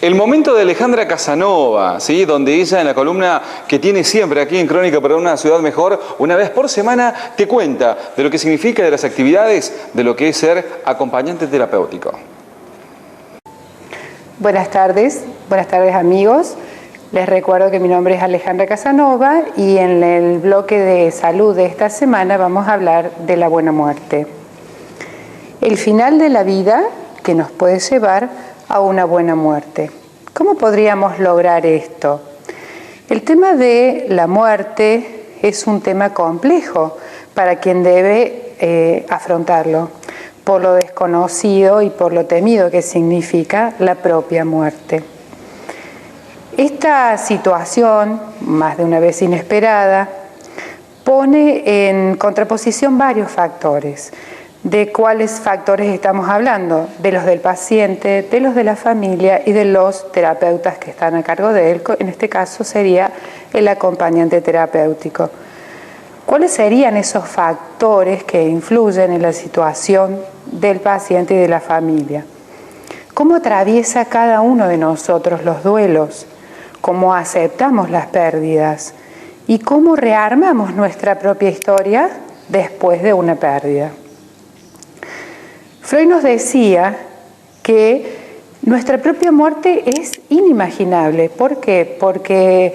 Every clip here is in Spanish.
El momento de Alejandra Casanova, ¿sí? Donde ella en la columna que tiene siempre aquí en Crónica para una ciudad mejor, una vez por semana te cuenta de lo que significa, de las actividades, de lo que es ser acompañante terapéutico. Buenas tardes amigos. Les recuerdo que mi nombre es Alejandra Casanova y en el bloque de salud de esta semana vamos a hablar de la buena muerte. El final de la vida que nos puede llevar a una buena muerte. ¿Cómo podríamos lograr esto? El tema de la muerte es un tema complejo para quien debe afrontarlo, por lo desconocido y por lo temido que significa la propia muerte. Esta situación, más de una vez inesperada, pone en contraposición varios factores. ¿De cuáles factores estamos hablando? De los del paciente, de los de la familia y de los terapeutas que están a cargo de él. En este caso sería el acompañante terapéutico. ¿Cuáles serían esos factores que influyen en la situación del paciente y de la familia? ¿Cómo atraviesa cada uno de nosotros los duelos? ¿Cómo aceptamos las pérdidas? ¿Y cómo rearmamos nuestra propia historia después de una pérdida? Freud nos decía que nuestra propia muerte es inimaginable. ¿Por qué? Porque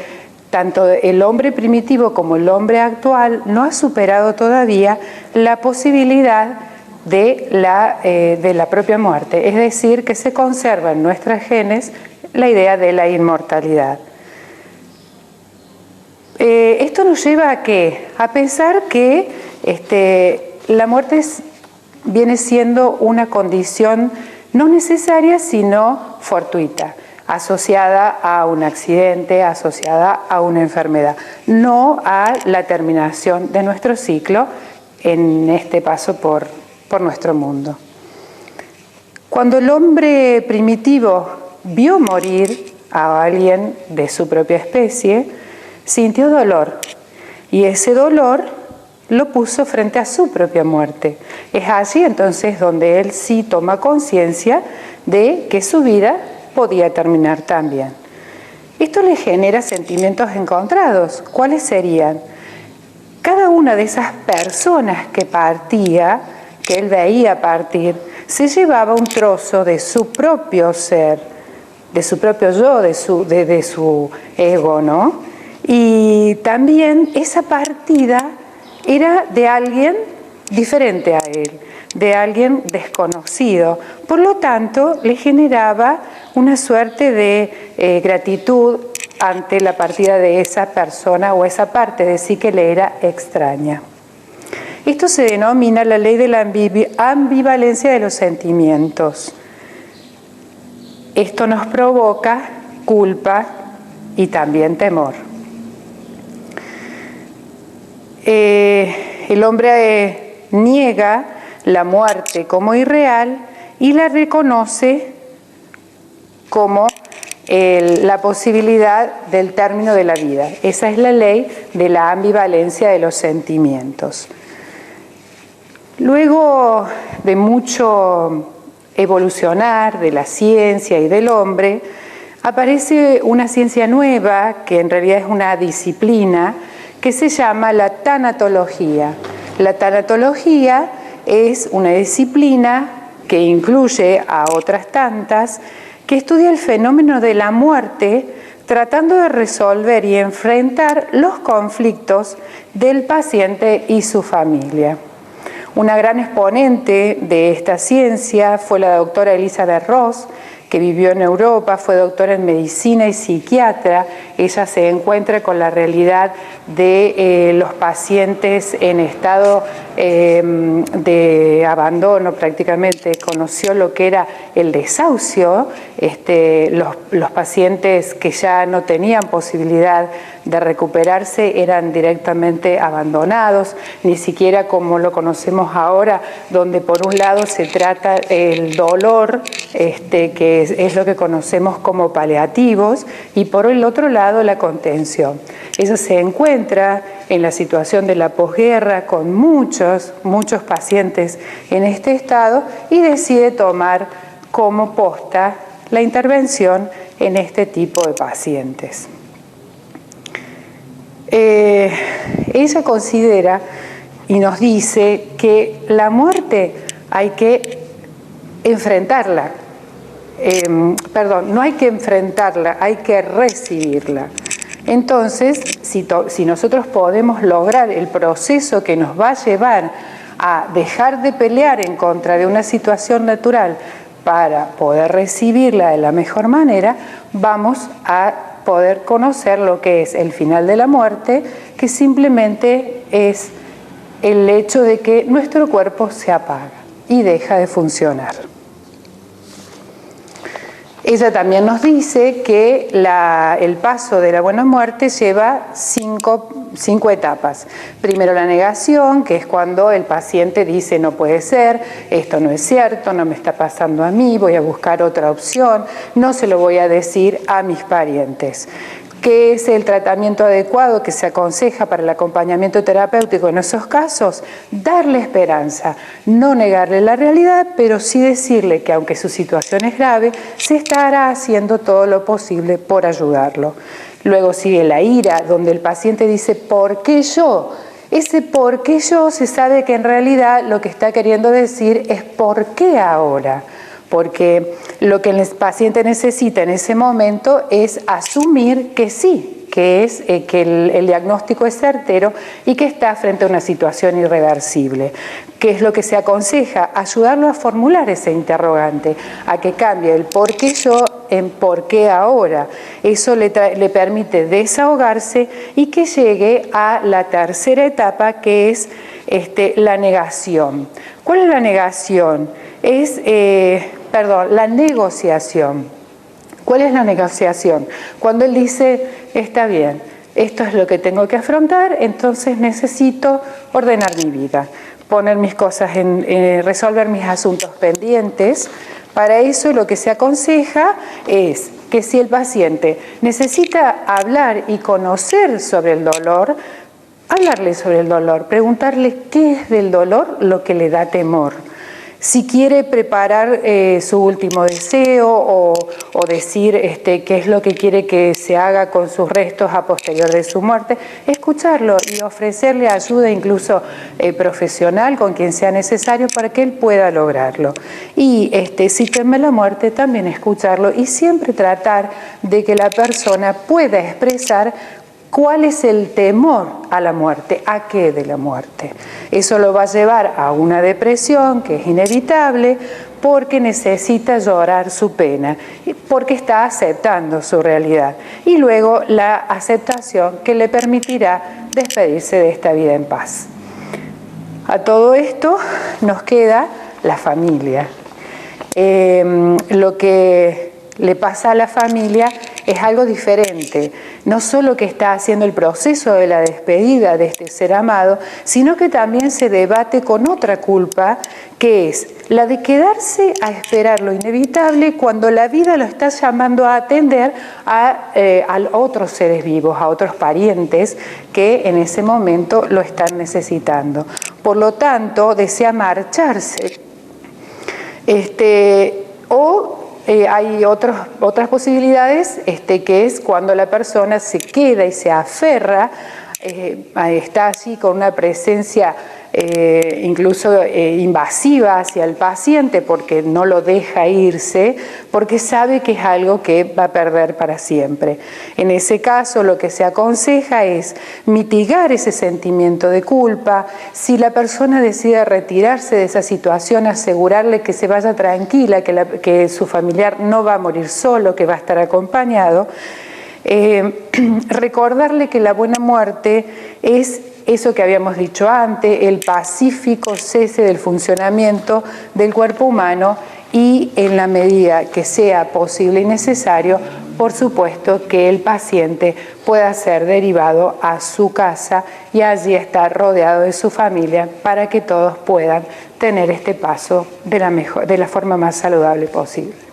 tanto el hombre primitivo como el hombre actual no ha superado todavía la posibilidad de la propia muerte. Es decir, que se conserva en nuestros genes la idea de la inmortalidad. Esto nos lleva a ¿qué? A pensar que la muerte viene siendo una condición no necesaria, sino fortuita, asociada a un accidente, asociada a una enfermedad, no a la terminación de nuestro ciclo en este paso por nuestro mundo. Cuando el hombre primitivo vio morir a alguien de su propia especie, sintió dolor, y ese dolor lo puso frente a su propia muerte. Es allí entonces donde él sí toma conciencia de que su vida podía terminar también. Esto le genera sentimientos encontrados. ¿Cuáles serían? Cada una de esas personas que partía, que él veía partir, se llevaba un trozo de su propio ser, de su propio yo, de su ego, ¿no? Y también esa partida era de alguien diferente a él, de alguien desconocido. Por lo tanto, le generaba una suerte de gratitud ante la partida de esa persona o esa parte de sí que le era extraña. Esto se denomina la ley de la ambivalencia de los sentimientos. Esto nos provoca culpa y también temor. El hombre niega la muerte como irreal y la reconoce como la posibilidad del término de la vida. Esa es la ley de la ambivalencia de los sentimientos. Luego de mucho evolucionar de la ciencia y del hombre, aparece una ciencia nueva que en realidad es una disciplina que se llama la tanatología. La tanatología es una disciplina que incluye a otras tantas que estudia el fenómeno de la muerte tratando de resolver y enfrentar los conflictos del paciente y su familia. Una gran exponente de esta ciencia fue la doctora Elizabeth Ross, que vivió en Europa, fue doctora en medicina y psiquiatra. Ella se encuentra con la realidad de los pacientes en estado de abandono prácticamente. Conoció lo que era el desahucio, los pacientes que ya no tenían posibilidad de recuperarse eran directamente abandonados, ni siquiera como lo conocemos ahora, donde por un lado se trata el dolor, que es lo que conocemos como paliativos, y por el otro lado la contención. Ella se encuentra en la situación de la posguerra con muchos pacientes en este estado y decide tomar como posta la intervención en este tipo de pacientes. Ella considera y nos dice que la muerte hay que enfrentarla. No hay que enfrentarla, hay que recibirla. Entonces, si nosotros podemos lograr el proceso que nos va a llevar a dejar de pelear en contra de una situación natural para poder recibirla de la mejor manera, vamos a poder conocer lo que es el final de la muerte, que simplemente es el hecho de que nuestro cuerpo se apaga y deja de funcionar. Ella también nos dice que el paso de la buena muerte lleva cinco etapas. Primero la negación, que es cuando el paciente dice no puede ser, esto no es cierto, no me está pasando a mí, voy a buscar otra opción, no se lo voy a decir a mis parientes. ¿Qué es el tratamiento adecuado que se aconseja para el acompañamiento terapéutico en esos casos? Darle esperanza, no negarle la realidad, pero sí decirle que aunque su situación es grave, se estará haciendo todo lo posible por ayudarlo. Luego sigue la ira, donde el paciente dice ¿por qué yo? Ese ¿por qué yo? Se sabe que en realidad lo que está queriendo decir es ¿por qué ahora? Porque lo que el paciente necesita en ese momento es asumir que sí, que el diagnóstico es certero y que está frente a una situación irreversible. ¿Qué es lo que se aconseja? Ayudarlo a formular ese interrogante, a que cambie el ¿por qué yo? En ¿por qué ahora? Eso le permite desahogarse y que llegue a la tercera etapa, que es la negación. ¿Cuál es la negación? Es la negociación. ¿Cuál es la negociación? Cuando él dice, está bien, esto es lo que tengo que afrontar, entonces necesito ordenar mi vida, poner mis cosas resolver mis asuntos pendientes. Para eso lo que se aconseja es que si el paciente necesita hablar y conocer sobre el dolor, hablarle sobre el dolor, preguntarle qué es del dolor lo que le da temor. Si quiere preparar su último deseo o decir qué es lo que quiere que se haga con sus restos a posterior de su muerte, escucharlo y ofrecerle ayuda incluso profesional con quien sea necesario para que él pueda lograrlo. Y si teme la muerte, también escucharlo y siempre tratar de que la persona pueda expresar ¿cuál es el temor a la muerte? ¿A qué de la muerte? Eso lo va a llevar a una depresión que es inevitable porque necesita llorar su pena, porque está aceptando su realidad. Y luego la aceptación que le permitirá despedirse de esta vida en paz. A todo esto nos queda la familia. Lo que le pasa a la familia es algo diferente, no solo que está haciendo el proceso de la despedida de este ser amado, sino que también se debate con otra culpa, que es la de quedarse a esperar lo inevitable cuando la vida lo está llamando a atender a otros seres vivos, a otros parientes que en ese momento lo están necesitando. Por lo tanto, desea marcharse. Hay otras posibilidades, que es cuando la persona se queda y se aferra, está allí con una presencia incluso invasiva hacia el paciente porque no lo deja irse, porque sabe que es algo que va a perder para siempre. En ese caso lo que se aconseja es mitigar ese sentimiento de culpa. Si la persona decide retirarse de esa situación, asegurarle que se vaya tranquila, que su familiar no va a morir solo, que va a estar acompañado. Recordarle que la buena muerte es eso que habíamos dicho antes, el pacífico cese del funcionamiento del cuerpo humano y en la medida que sea posible y necesario, por supuesto que el paciente pueda ser derivado a su casa y allí estar rodeado de su familia para que todos puedan tener este paso de la forma más saludable posible.